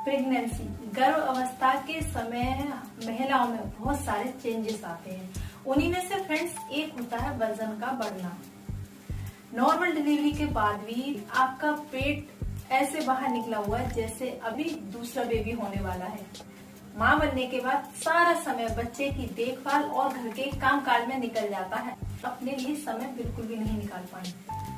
Pregnancy गर्भ अवस्था के समय महिलाओं में बहुत सारे चेंजेस आते हैं। उन्हीं में से फ्रेंड्स एक होता है वजन का बढ़ना। नॉर्मल डिलीवरी के बाद भी आपका पेट ऐसे बाहर निकला हुआ है जैसे अभी दूसरा बेबी होने वाला है। माँ बनने के बाद सारा समय बच्चे की देखभाल और घर के काम काज में निकल जाता है, अपने लिए समय बिल्कुल भी नहीं निकाल पाए।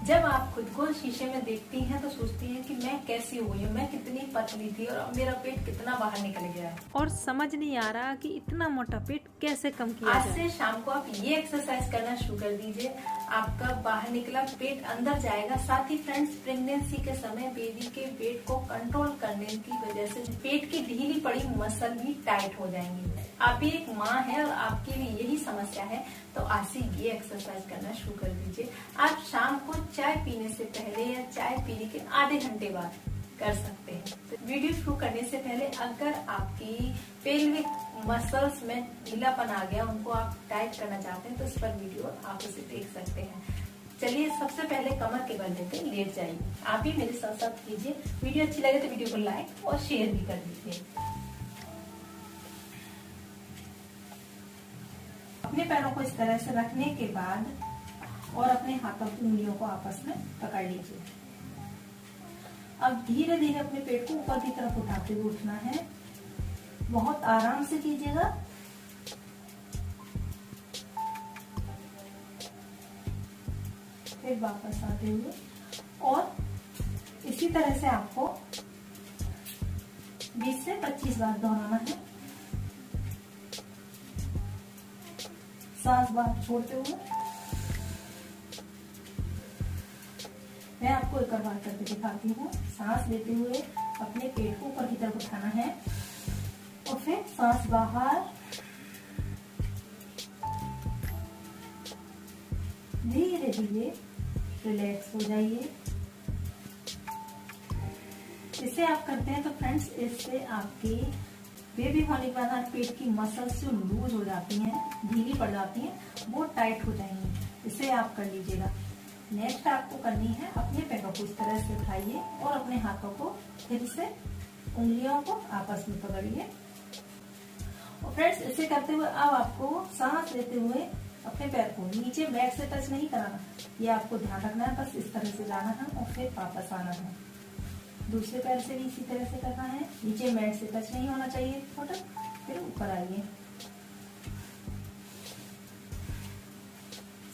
जब आप खुद को शीशे में देखती हैं तो सोचती हैं कि मैं कैसी हो गई हूँ, मैं कितनी पतली थी और अब मेरा पेट कितना बाहर निकल गया है और समझ नहीं आ रहा कि इतना मोटा पेट कैसे कम किया आज जाए। से शाम को आप ये एक्सरसाइज करना शुरू कर दीजिए, आपका बाहर निकला पेट अंदर जाएगा। साथ ही फ्रेंड्स, प्रेगनेंसी के समय बेबी के पेट को कंट्रोल करने की वजह से पेट की ढीली पड़ी मसल भी टाइट हो जाएंगी। आप भी एक माँ है और आपकी भी यही समस्या है, तो आज से ये एक्सरसाइज करना शुरू कर दीजिए। आप शाम को चाय पीने से पहले या चाय पीने के आधे घंटे बाद कर सकते हैं। तो वीडियो शुरू करने से पहले अगर आपकी पेल्विक मसल्स में ढीलापन आ गया, उनको आप टाइट करना चाहते हैं, तो इस पर वीडियो आप उसे देख सकते हैं। चलिए सबसे पहले कमर के बल लेके लेट जाइए। आप भी मेरे साथ साथ कीजिए। वीडियो अच्छी लगे तो वीडियो को लाइक और शेयर भी कर दीजिए। अपने पैरों को इस तरह से रखने के बाद और अपने हाथों की उंगलियों को आपस में पकड़ लीजिए। अब धीरे धीरे अपने पेट को ऊपर की तरफ उठाते हुए उठना है। बहुत आराम से कीजिएगा। फिर वापस आते हुए और इसी तरह से आपको 20 से 25 बार दोहराना है। सांस बाहर छोड़ते हुए। मैं आपको एक और बार करके दिखाती हूँ। सांस लेते हुए अपने पेट को ऊपर की तरफ उठाना है और फिर सांस बाहर। धीरे धीरे रिलैक्स हो जाइए। इसे आप करते हैं तो फ्रेंड्स, इससे आपकी बेबी होने के बाद पेट की मसल्स जो लूज हो जाती हैं, ढीली पड़ जाती हैं, वो टाइट हो जाएंगी। इसे आप कर लीजिएगा। नेक्स्ट आपको करनी है, अपने पैरों को इस तरह से उठाइए और अपने हाथों को फिर से उंगलियों को आपस में पकड़िए। और फ्रेंड्स, इसे करते हुए अब आपको सांस लेते हुए अपने पैर को नीचे मैट से टच नहीं कराना, ये आपको ध्यान रखना है। बस इस तरह से जाना है और फिर वापस आना है। दूसरे पैर से भी इसी तरह से करना है। नीचे मैट से टच नहीं होना चाहिए थोड़ा। फिर ऊपर आइए।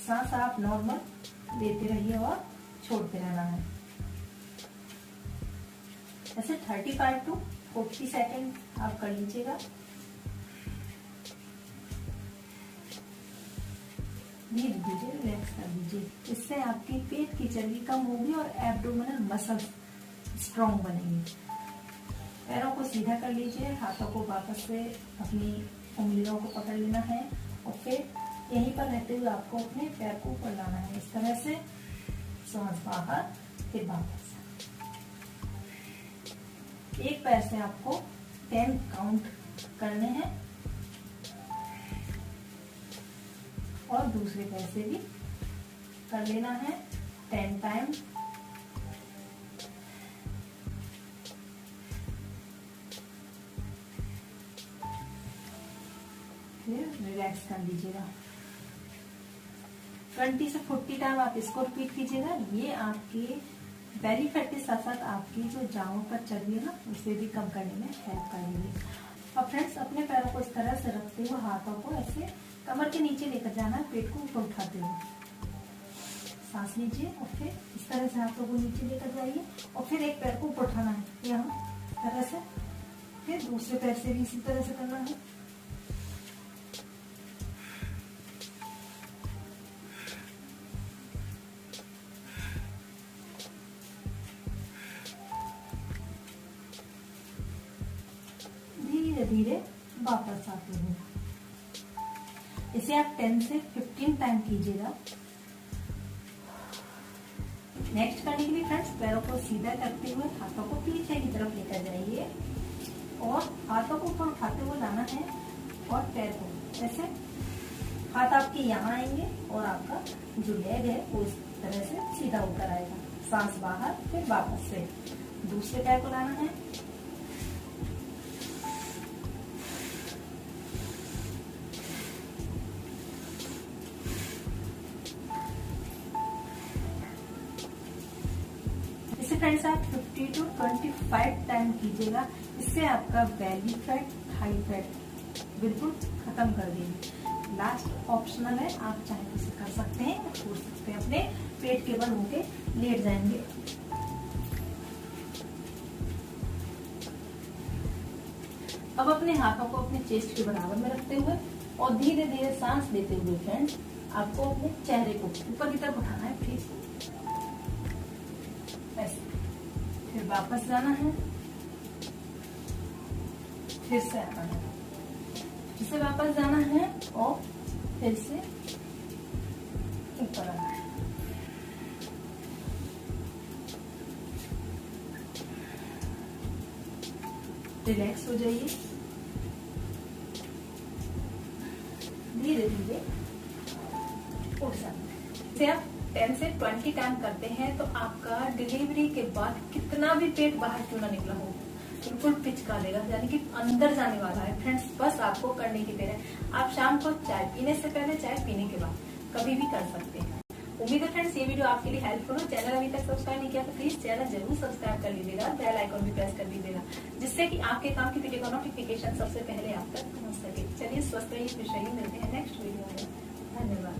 सांस आप नॉर्मल लेते रहिए और छोड़ते रहना है। ऐसे 35 to 40 सेकेंड आप कर लीजिएगा। धीरे धीरे रिलैक्स कर दीजिए। इससे आपकी पेट की चर्बी कम होगी और एब्डोमिनल मसल्स स्ट्रॉन्ग बनेंगे। पैरों को सीधा कर लीजिए। हाथों को वापस से अपनी उंगलियों को पकड़ लेना है और फिर यहीं पर रहते हुए आपको अपने पैर को ऊपर लाना है। इस तरह से सांस बाहर, फिर वापस। एक पैर से आपको 10 काउंट करने हैं और दूसरे पैर से भी कर लेना है 10 टाइम। रिलैक्स कर लीजिएगा। 20 से 40 टाइम आप इसको रिपीट कीजिएगा। ये आपके बेली फैट के साथ साथ आपकी जो जांघों पर चर्बी है ना, उसे भी कम करने में हेल्प करेगी। और फ्रेंड्स, अपने पैरों को इस तरह से रखते हुए हाथों को ऐसे कमर के नीचे लेकर जाना है, पेट को ऊपर उठाते हुए। सांस लीजिए और फिर इस तरह से हाथों को नीचे लेकर जाइए और फिर एक पैर को ऊपर उठाना है यहाँ तरह से। फिर दूसरे पैर से भी इसी तरह से करना है। धीरे धीरे वापस आते हैं। इसे आप 10 से 15 टाइम कीजिएगा। नेक्स्ट करने के लिए फ्रेंड्स, पैरों को सीधा करते हुए हाथों को पीछे की तरफ लेकर जाइए और हाथों को ऊपर उठाते हुए लाना है और पैर को ऐसे हाथ आपके यहाँ आएंगे और आपका जो लेग है वो इस तरह से सीधा ऊपर आएगा। सांस बाहर, फिर वापस से दूसरे पैर को लाना है फ्रेंड्स आप 50 to 25 टाइम कीजिएगा। इससे आपका बेली फैट, थाई फैट बिल्कुल खत्म कर देंगे। लास्ट ऑप्शनल है, आप चाहे तो इसे कर सकते हैं या छोड़ सकते हैं। अपने पेट के बल होके लेट जाएंगे। अब अपने हाथों को अपने चेस्ट के बराबर में रखते हुए और धीरे धीरे सांस लेते हुए फ्रेंड्स आपको अपने चेहरे को ऊपर की तरफ उठाना है, फेस ऐसे। फिर वापस जाना है, फिर से आना है, फिर से वापस जाना है और फिर से ऊपर आना है। रिलैक्स हो जाइए, धीरे धीरे उठ सकते हैं। इसे आप 10 से 20 टाइम करते हैं तो आपका डिलीवरी के बाद कितना भी पेट बाहर क्यों ना निकला हो बिल्कुल पिचका देगा, यानी कि अंदर जाने वाला है फ्रेंड्स। बस आपको करने की देर है। आप शाम को चाय पीने से पहले, चाय पीने के बाद कभी भी कर सकते हैं। उम्मीद है फ्रेंड्स ये वीडियो आपके लिए हेल्पफुल हो। चैनल अभी तक सब्सक्राइब नहीं किया तो प्लीज चैनल जरूर सब्सक्राइब कर लीजिएगा, बेल आइकन भी प्रेस कर लीजिएगा, जिससे कि आपके काम की वीडियो का नोटिफिकेशन सबसे पहले आप तक पहुंच सके। चलिए स्वस्थ रहिए, खुश रहिए, मिलते हैं नेक्स्ट वीडियो में। धन्यवाद।